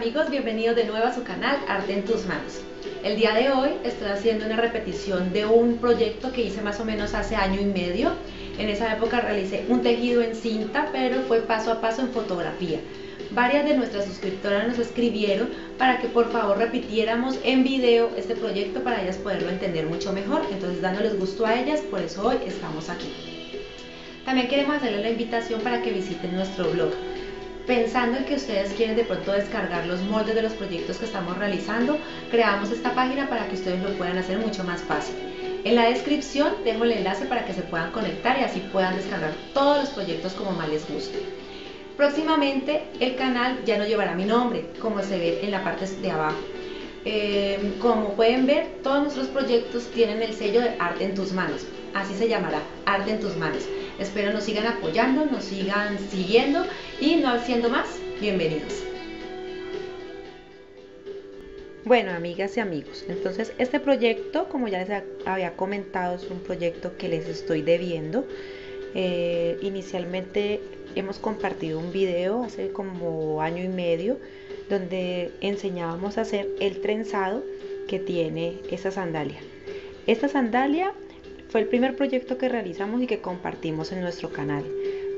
amigos, bienvenidos de nuevo a su canal Arte en tus manos. El día de hoy estoy haciendo una repetición de un proyecto que hice más o menos hace año y medio. En esa época realicé un tejido en cinta, pero fue paso a paso en fotografía. Varias de nuestras suscriptoras nos escribieron para que por favor repitiéramos en video este proyecto para ellas poderlo entender mucho mejor. Entonces, dándoles gusto a ellas, por eso hoy estamos aquí. También queremos hacerles la invitación para que visiten nuestro blog. Pensando en que ustedes quieren de pronto descargar los moldes de los proyectos que estamos realizando, creamos esta página para que ustedes lo puedan hacer mucho más fácil. En la descripción dejo el enlace para que se puedan conectar y así puedan descargar todos los proyectos como más les guste. Próximamente el canal ya no llevará mi nombre, como se ve en la parte de abajo. Como pueden ver, todos nuestros proyectos tienen el sello de Arte en tus manos. Así se llamará, Arte en tus manos. Espero nos sigan apoyando, nos sigan siguiendo y no siendo más, bienvenidos. Bueno, amigas y amigos, entonces este proyecto, como ya les había comentado, es un proyecto que les estoy debiendo. Inicialmente hemos compartido un video hace como año y medio donde enseñábamos a hacer el trenzado que tiene esa sandalia. Esta sandalia fue el primer proyecto que realizamos y que compartimos en nuestro canal.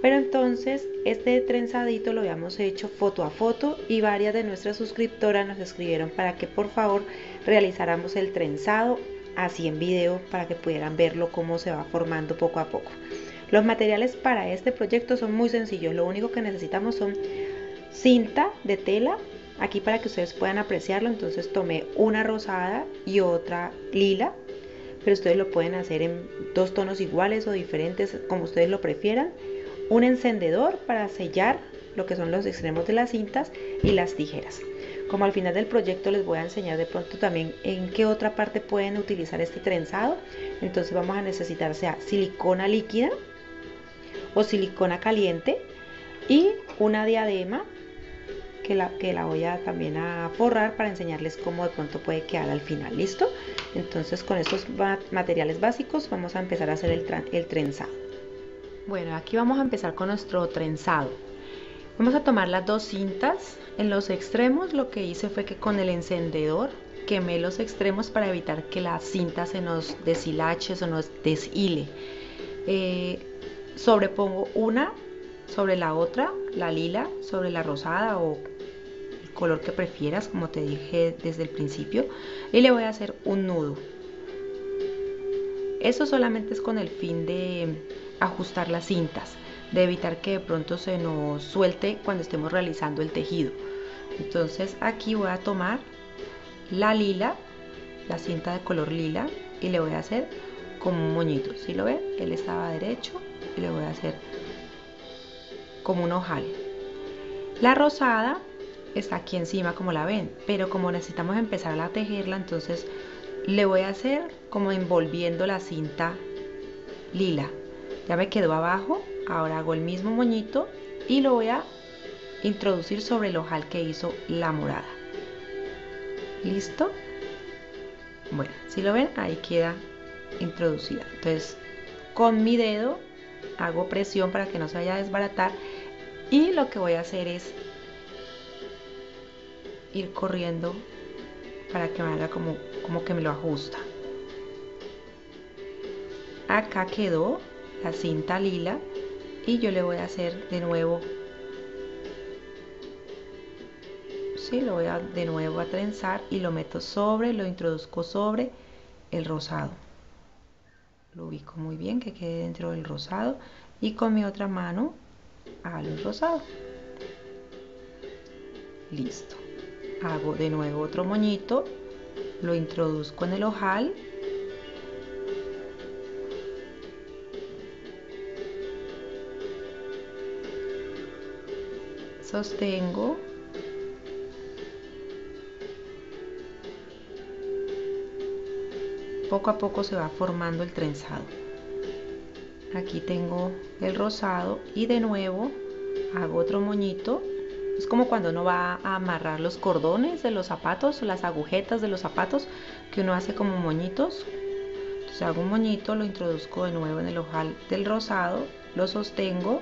Pero entonces este trenzadito lo habíamos hecho foto a foto y varias de nuestras suscriptoras nos escribieron para que por favor realizáramos el trenzado así en video para que pudieran verlo cómo se va formando poco a poco. Los materiales para este proyecto son muy sencillos. Lo único que necesitamos son cinta de tela, aquí para que ustedes puedan apreciarlo. Entonces tomé una rosada y otra lila, pero ustedes lo pueden hacer en dos tonos iguales o diferentes como ustedes lo prefieran. Un encendedor para sellar lo que son los extremos de las cintas y las tijeras. Como al final del proyecto les voy a enseñar de pronto también en qué otra parte pueden utilizar este trenzado. Entonces vamos a necesitar sea silicona líquida o silicona caliente y una diadema que la voy a también a forrar para enseñarles cómo de pronto puede quedar al final. ¿Listo? Entonces con estos materiales básicos vamos a empezar a hacer el trenzado. Bueno, aquí vamos a empezar con nuestro trenzado. Vamos a tomar las dos cintas. En los extremos lo que hice fue que con el encendedor quemé los extremos para evitar que la cinta se nos deshilache o nos deshile. Sobrepongo una sobre la otra, la lila sobre la rosada o el color que prefieras, como te dije desde el principio, y le voy a hacer un nudo. Eso solamente es con el fin de ajustar las cintas, de evitar que de pronto se nos suelte cuando estemos realizando el tejido. Entonces aquí voy a tomar la lila, la cinta de color lila, y le voy a hacer como un moñito. Si lo ven, él estaba derecho y le voy a hacer como un ojal. La rosada está aquí encima como la ven, pero como necesitamos empezar a tejerla, entonces le voy a hacer como envolviendo la cinta lila. Ya me quedó abajo, ahora hago el mismo moñito y lo voy a introducir sobre el ojal que hizo la morada. ¿Listo? Bueno, si lo ven, ahí queda introducida. Entonces con mi dedo hago presión para que no se vaya a desbaratar y lo que voy a hacer es ir corriendo para que me haga como que me lo ajusta. Acá quedó la cinta lila y yo le voy a hacer de nuevo, lo voy a de nuevo a trenzar y lo meto lo introduzco sobre el rosado. Lo ubico muy bien que quede dentro del rosado y con mi otra mano hago el rosado. Listo. Hago de nuevo otro moñito, lo introduzco en el ojal, sostengo, poco a poco se va formando el trenzado. Aquí tengo el rosado y de nuevo hago otro moñito. Es como cuando uno va a amarrar los cordones de los zapatos o las agujetas de los zapatos, que uno hace como moñitos. Entonces hago un moñito, lo introduzco de nuevo en el ojal del rosado, lo sostengo,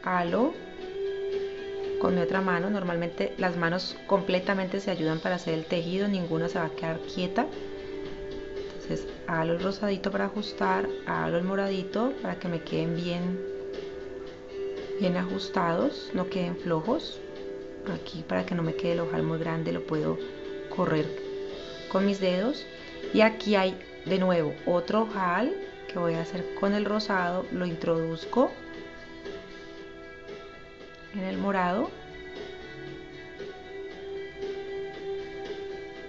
halo con mi otra mano. Normalmente las manos completamente se ayudan para hacer el tejido, ninguna se va a quedar quieta. Entonces halo el rosadito para ajustar, halo el moradito para que me queden bien ajustados, no queden flojos. Aquí, para que no me quede el ojal muy grande, lo puedo correr con mis dedos. Y aquí hay de nuevo otro ojal que voy a hacer con el rosado. Lo introduzco en el morado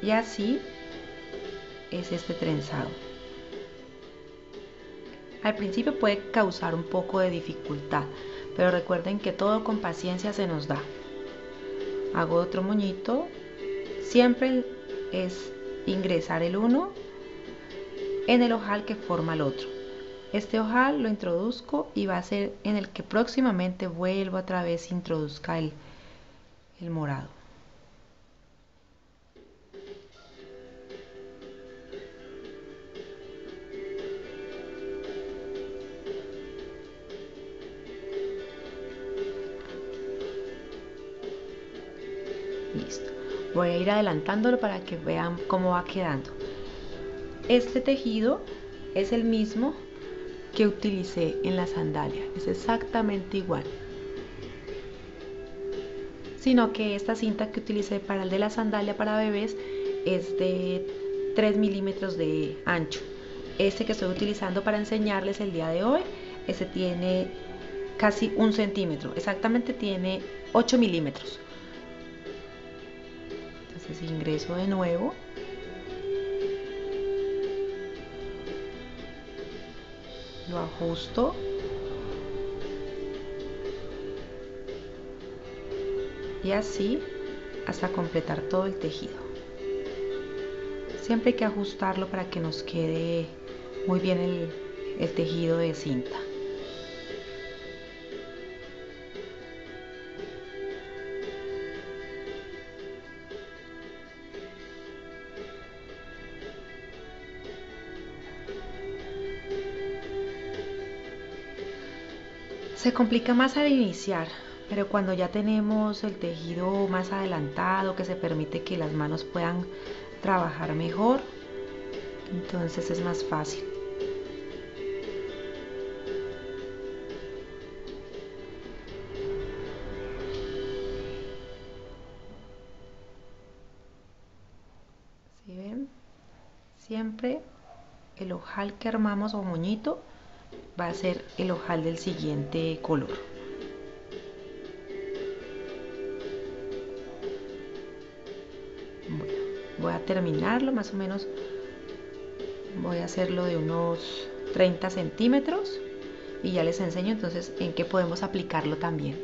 y así es este trenzado. Al principio puede causar un poco de dificultad, pero recuerden que todo con paciencia se nos da. Hago otro moñito. Siempre es ingresar el uno en el ojal que forma el otro. Este ojal lo introduzco y va a ser en el que próximamente vuelvo otra vez, introduzca el morado. Listo. Voy a ir adelantándolo para que vean cómo va quedando. Este tejido es el mismo que utilicé en la sandalia, es exactamente igual, sino que esta cinta que utilicé para el de la sandalia para bebés es de 3 milímetros de ancho. Este que estoy utilizando para enseñarles el día de hoy, este tiene casi 1 centímetro, exactamente tiene 8 milímetros. Entonces ingreso de nuevo. Lo ajusto y así hasta completar todo el tejido. Siempre hay que ajustarlo para que nos quede muy bien el tejido de cinta. Se complica más al iniciar, pero cuando ya tenemos el tejido más adelantado, que se permite que las manos puedan trabajar mejor, entonces es más fácil. ¿Sí ven? Siempre el ojal que armamos o moñito va a ser el ojal del siguiente color. Bueno, voy a terminarlo más o menos, voy a hacerlo de unos 30 centímetros y ya les enseño entonces en qué podemos aplicarlo también.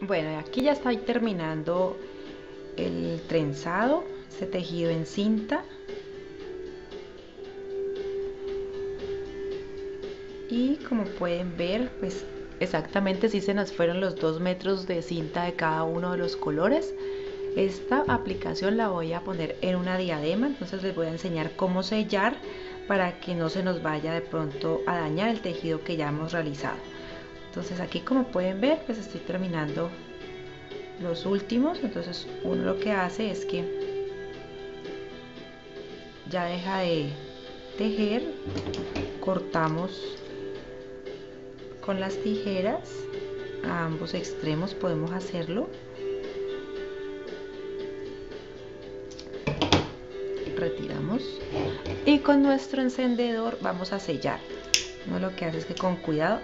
Bueno, aquí ya estoy terminando el trenzado, este tejido en cinta. Y como pueden ver, pues exactamente sí se nos fueron los 2 metros de cinta de cada uno de los colores. Esta aplicación la voy a poner en una diadema, entonces les voy a enseñar cómo sellar para que no se nos vaya de pronto a dañar el tejido que ya hemos realizado. Entonces aquí, como pueden ver, pues estoy terminando los últimos. Entonces uno lo que hace es que ya deja de tejer, cortamos con las tijeras a ambos extremos, podemos hacerlo. Retiramos y con nuestro encendedor vamos a sellar. Uno lo que hace es que con cuidado,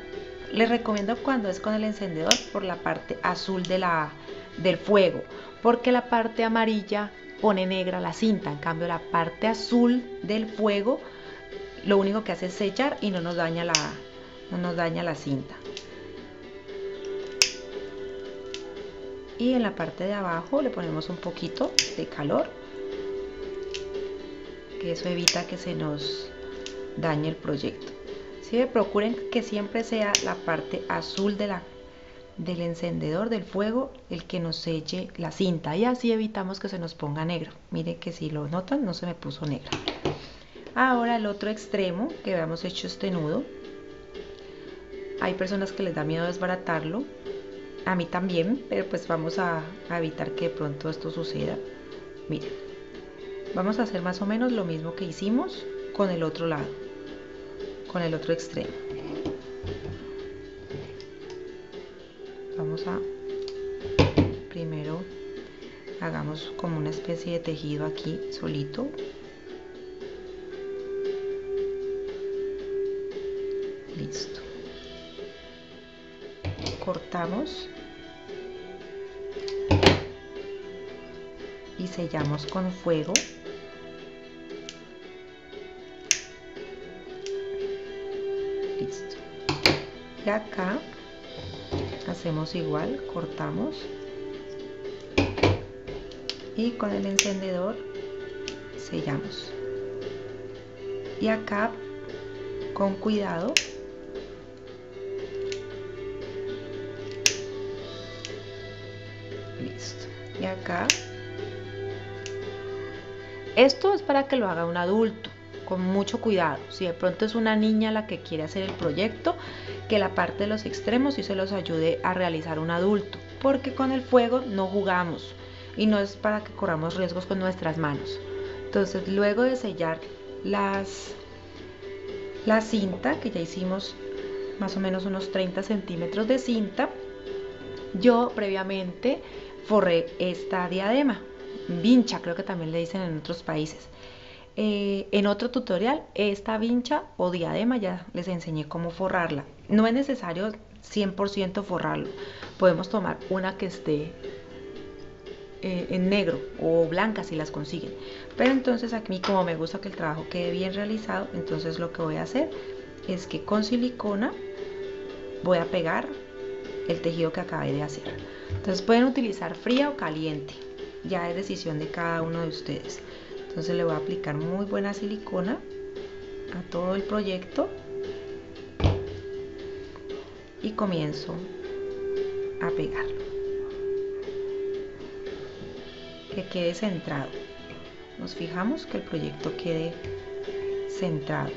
les recomiendo cuando es con el encendedor por la parte azul del fuego, porque la parte amarilla pone negra la cinta. En cambio la parte azul del fuego lo único que hace es sellar y no nos daña la cinta. Y en la parte de abajo le ponemos un poquito de calor, que eso evita que se nos dañe el proyecto. ¿Sí? Procuren que siempre sea la parte azul del encendedor, del fuego, el que nos selle la cinta, y así evitamos que se nos ponga negro. Miren que si lo notan, no se me puso negra. Ahora el otro extremo que habíamos hecho este nudo, Hay personas que les da miedo desbaratarlo, a mí también, pero pues vamos a evitar que de pronto esto suceda. Miren, vamos a hacer más o menos lo mismo que hicimos con el otro lado, con el otro extremo. Vamos a, primero hagamos como una especie de tejido aquí solito. Listo. Cortamos y sellamos con fuego. Listo. Y acá hacemos igual, cortamos y con el encendedor sellamos. Y acá con cuidado listo. Y acá esto es para que lo haga un adulto con mucho cuidado. Si de pronto es una niña la que quiere hacer el proyecto, que la parte de los extremos sí se los ayude a realizar un adulto, porque con el fuego no jugamos y no es para que corramos riesgos con nuestras manos. Entonces, luego de sellar la cinta, que ya hicimos más o menos unos 30 centímetros de cinta, yo previamente forré esta diadema, vincha creo que también le dicen en otros países. En otro tutorial, esta vincha o diadema ya les enseñé cómo forrarla. No es necesario 100% forrarlo, podemos tomar una que esté en negro o blanca si las consiguen, pero entonces a mí, como me gusta que el trabajo quede bien realizado, entonces lo que voy a hacer es que con silicona voy a pegar el tejido que acabé de hacer. Entonces pueden utilizar fría o caliente, ya es decisión de cada uno de ustedes. Entonces le voy a aplicar muy buena silicona a todo el proyecto y comienzo a pegarlo, que quede centrado. Nos fijamos que el proyecto quede centrado.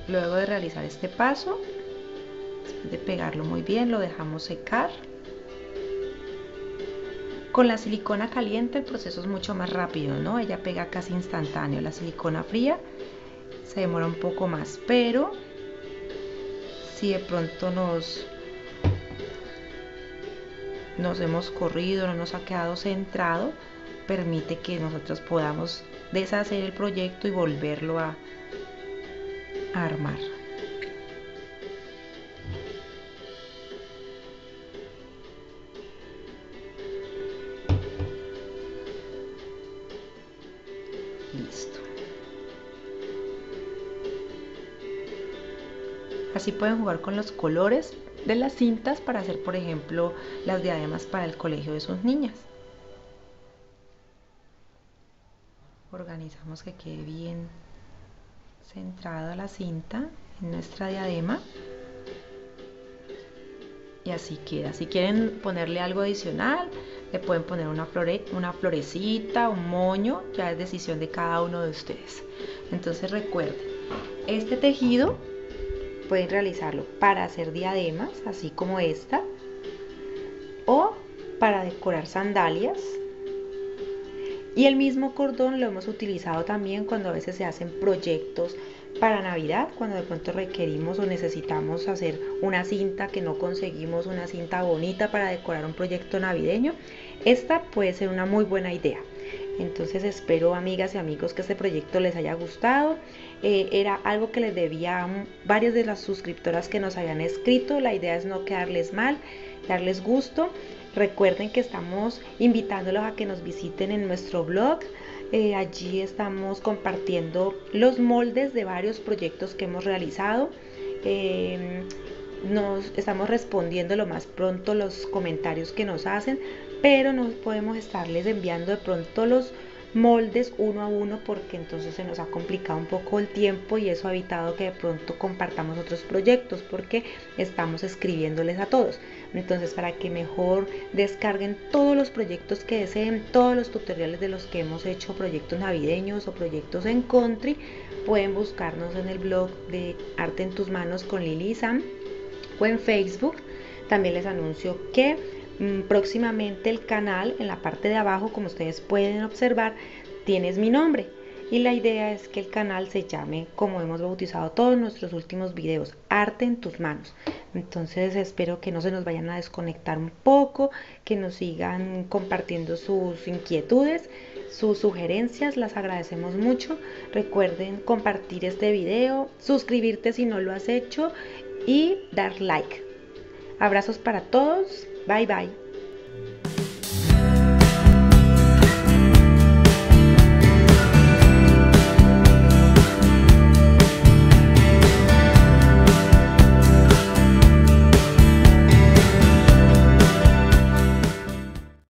Luego de realizar este paso, después de pegarlo muy bien, lo dejamos secar. Con la silicona caliente el proceso es mucho más rápido, ¿no? Ella pega casi instantáneo. La silicona fría se demora un poco más, pero si de pronto nos hemos corrido, no nos ha quedado centrado, permite que nosotros podamos deshacer el proyecto y volverlo a armar. Listo. Así pueden jugar con los colores de las cintas para hacer, por ejemplo, las diademas para el colegio de sus niñas. Organizamos que quede bien centrada la cinta en nuestra diadema y así queda. Si quieren ponerle algo adicional, le pueden poner una florecita, un moño, ya es decisión de cada uno de ustedes. Entonces recuerden, este tejido pueden realizarlo para hacer diademas, así como esta, o para decorar sandalias. Y el mismo cordón lo hemos utilizado también cuando a veces se hacen proyectos para Navidad, cuando de pronto requerimos o necesitamos hacer una cinta que no conseguimos, una cinta bonita para decorar un proyecto navideño. Esta puede ser una muy buena idea. Entonces espero, amigas y amigos, que este proyecto les haya gustado. Era algo que les debía a varias de las suscriptoras que nos habían escrito. La idea es no quedarles mal, darles gusto. Recuerden que estamos invitándolos a que nos visiten en nuestro blog. Allí estamos compartiendo los moldes de varios proyectos que hemos realizado. Nos estamos respondiendo lo más pronto los comentarios que nos hacen, pero no podemos estarles enviando de pronto moldes uno a uno, porque entonces se nos ha complicado un poco el tiempo y eso ha evitado que de pronto compartamos otros proyectos porque estamos escribiéndoles a todos. Entonces, para que mejor descarguen todos los proyectos que deseen, todos los tutoriales de los que hemos hecho, proyectos navideños o proyectos en country, pueden buscarnos en el blog de Arte en tus manos con Lili y Sam o en Facebook. También les anuncio que próximamente el canal, en la parte de abajo, como ustedes pueden observar, tienes mi nombre. Y la idea es que el canal se llame, como hemos bautizado todos nuestros últimos videos, Arte en tus manos. Entonces espero que no se nos vayan a desconectar un poco, que nos sigan compartiendo sus inquietudes, sus sugerencias, las agradecemos mucho. Recuerden compartir este video, suscribirte si no lo has hecho y dar like. Abrazos para todos. Bye bye.